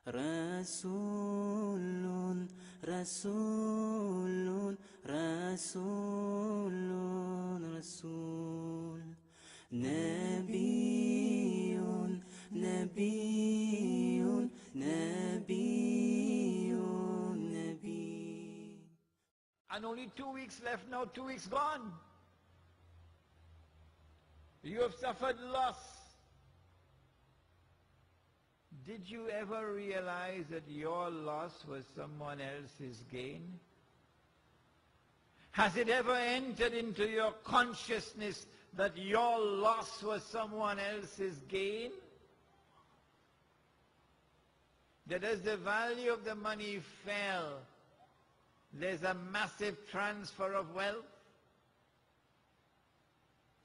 Rasulun, Rasulun, Rasulun, Rasul. Nabiyun, Nabiyun, Nabiyun, Nabi. And only 2 weeks left now, 2 weeks gone. You have suffered loss. Did you ever realize that your loss was someone else's gain? Has it ever entered into your consciousness that your loss was someone else's gain? That as the value of the money fell, there's a massive transfer of wealth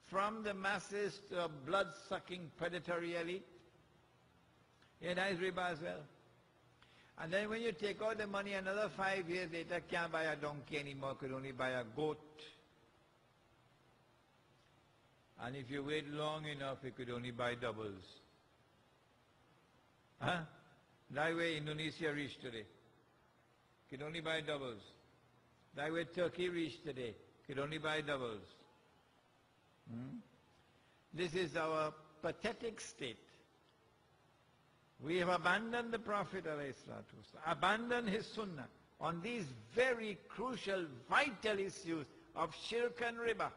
from the masses to a blood-sucking predatory elite? Yeah, that is riba as well. And then when you take out the money, another 5 years later, can't buy a donkey anymore, could only buy a goat. And if you wait long enough, you could only buy doubles. Huh? That way Indonesia reached today. Could only buy doubles. That way Turkey reached today. Could only buy doubles. This is our pathetic state. We have abandoned the Prophet ﷺ, abandoned his sunnah on these very crucial, vital issues of shirk and riba.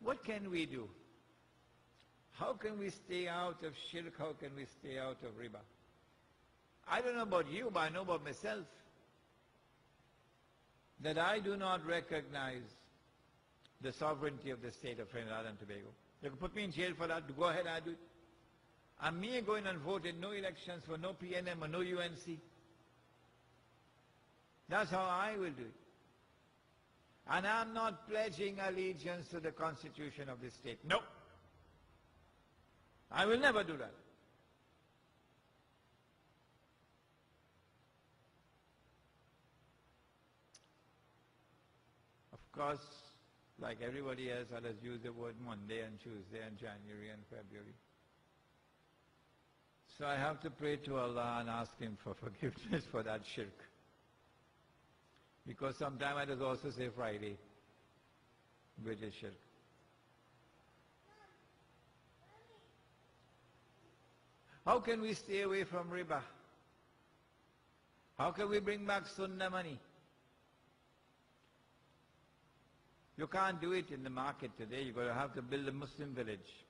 What can we do? How can we stay out of shirk? How can we stay out of riba? I don't know about you, but I know about myself that I do not recognize the sovereignty of the state of Trinidad and Tobago. You can put me in jail for that. Go ahead, I do it. And me going and voting no elections for no PNM or no UNC. That's how I will do it. And I'm not pledging allegiance to the constitution of this state. No. I will never do that. Of course, like everybody else, I'll just use the word Monday and Tuesday and January and February. So I have to pray to Allah and ask Him for forgiveness for that shirk. Because sometimes I just also say Friday, which is shirk. How can we stay away from riba? How can we bring back sunnah money? You can't do it in the market today. You're going to have to build a Muslim village.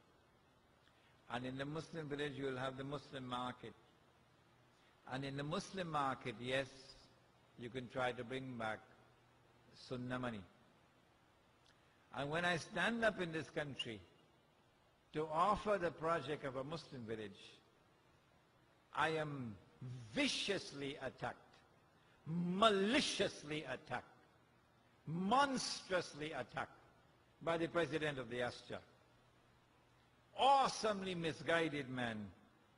And in the Muslim village, you will have the Muslim market. And in the Muslim market, yes, you can try to bring back sunnah money. And when I stand up in this country to offer the project of a Muslim village, I am viciously attacked, maliciously attacked, monstrously attacked by the president of the ASJA. Awesomely misguided man,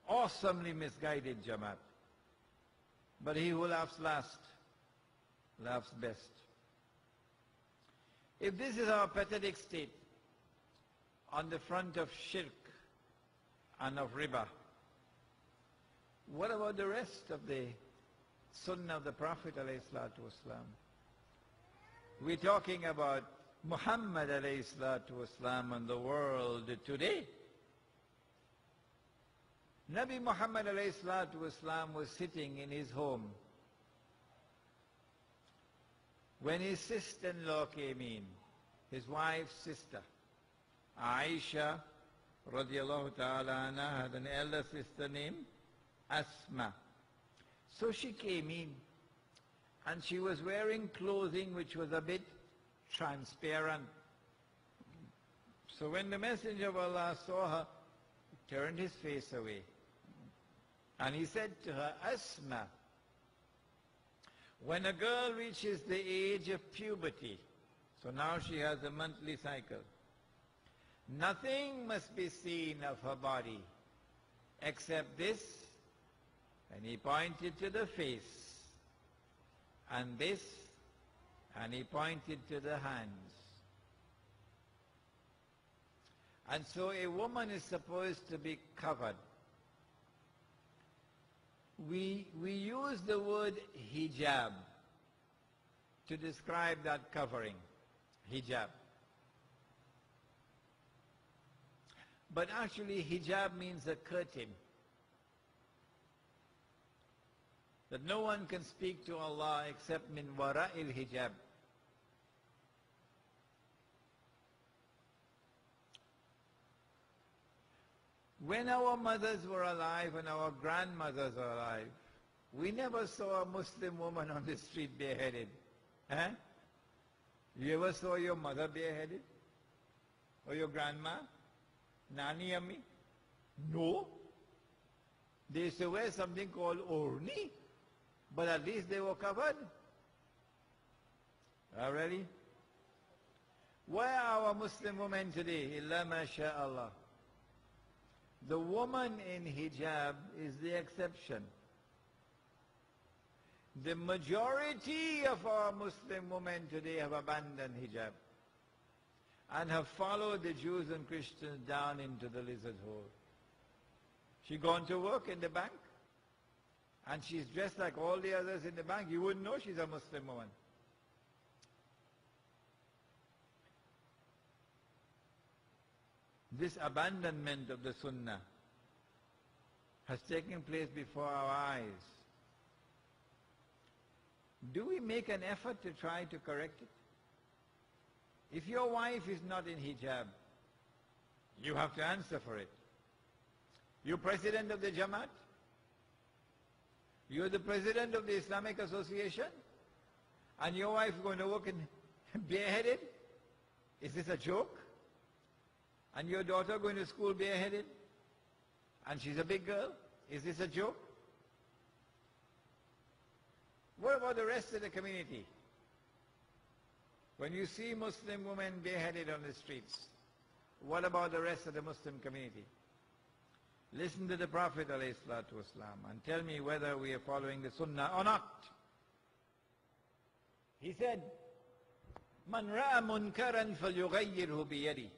awesomely misguided Jamaat. But he who laughs last, laughs best. If this is our pathetic state on the front of shirk and of riba, what about the rest of the sunnah of the Prophet ﷺ? We're talking about Muhammed ﷺ and the world today. Nabi Muhammad ﷺ was sitting in his home when his sister-in-law came in, his wife's sister. Aisha radiallahu ta'ala anha had an elder sister named Asma. So she came in and she was wearing clothing which was a bit transparent. So when the Messenger of Allah saw her, he turned his face away. And he said to her, Asma, when a girl reaches the age of puberty, so now she has a monthly cycle, nothing must be seen of her body except this, and he pointed to the face, and this, and he pointed to the hands. And so a woman is supposed to be covered. we use the word hijab to describe that covering, hijab. But actually hijab means a curtain, that no one can speak to Allah except min wara'il hijab. When our mothers were alive and our grandmothers were alive, we never saw a Muslim woman on the street bareheaded. Huh? You ever saw your mother bareheaded? Or your grandma? Nani Ammi? No. They used to wear something called orni, but at least they were covered. Already? Where are our Muslim women today? Illa ma sha Allah. The woman in hijab is the exception. The majority of our Muslim women today have abandoned hijab and have followed the Jews and Christians down into the lizard hole. She gone to work in the bank and she's dressed like all the others in the bank. You wouldn't know she's a Muslim woman. This abandonment of the Sunnah has taken place before our eyes. Do we make an effort to try to correct it? If your wife is not in hijab, you have to answer for it. You're president of the Jamaat? You're the president of the Islamic Association? And your wife is going to work in bareheaded? Is this a joke? And your daughter going to school bareheaded? And she's a big girl? Is this a joke? What about the rest of the community? When you see Muslim women bareheaded on the streets, what about the rest of the Muslim community? Listen to the Prophet ﷺ and tell me whether we are following the Sunnah or not. He said, "Man ra'a munkaran falyughayyirhu biyadi."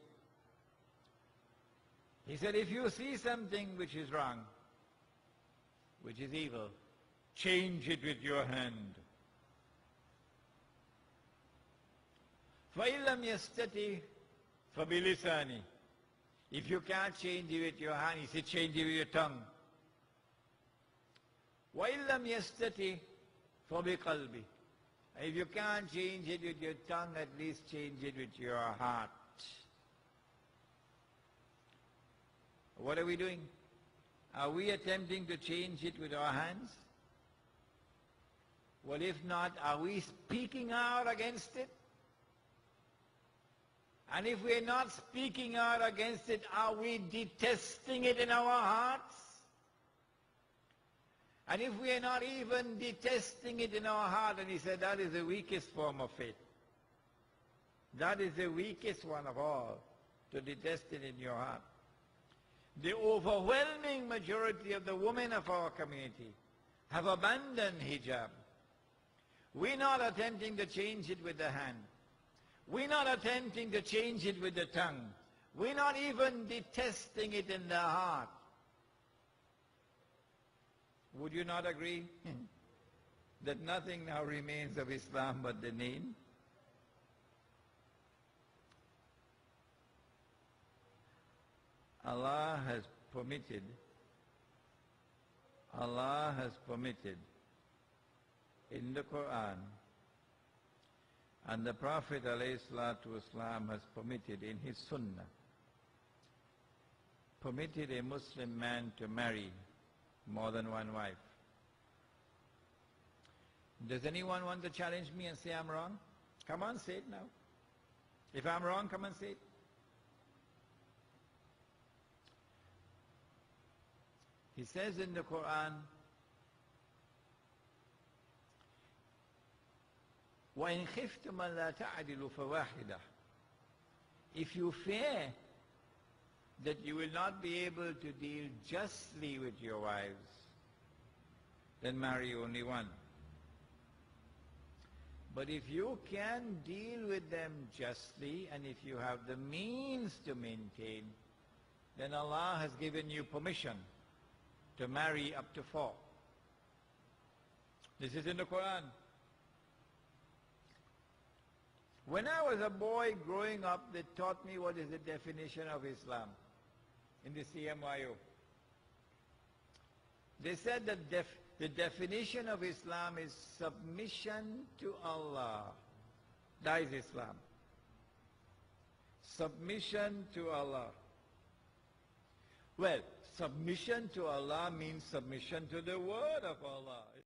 He said, if you see something which is wrong, which is evil, change it with your hand. فَإِن لَمْ يَسْتَطِعْ فَبِلِسَانِهِ. If you can't change it with your hand, he said, change it with your tongue. وَإِن لَمْ يَسْتَطِعْ فَبِقَلْبِهِ. If you can't change it with your tongue, at least change it with your heart. What are we doing? Are we attempting to change it with our hands? Well, if not, are we speaking out against it? And if we're not speaking out against it, are we detesting it in our hearts? And if we are not even detesting it in our heart, and he said that is the weakest form of faith. That is the weakest one of all, to detest it in your heart. The overwhelming majority of the women of our community have abandoned hijab. We're not attempting to change it with the hand. We're not attempting to change it with the tongue. We're not even detesting it in the heart. Would you not agree that nothing now remains of Islam but the name? Allah has permitted in the Quran, and the Prophet ﷺ has permitted in his Sunnah, permitted a Muslim man to marry more than one wife. Does anyone want to challenge me and say I'm wrong? Come on, say it now. If I'm wrong, come and say it. He says in the Quran, وَإِنْ خِفْتُمْ أَلَّا تَعْدِلُوا فَوَاحِدَةً. If you fear that you will not be able to deal justly with your wives, then marry only one. But if you can deal with them justly, and if you have the means to maintain, then Allah has given you permission to marry up to 4. This is in the Quran. When I was a boy growing up, they taught me what is the definition of Islam in the CMYO. They said that the definition of Islam is submission to Allah. That is Islam. Submission to Allah. Well, submission to Allah means submission to the word of Allah.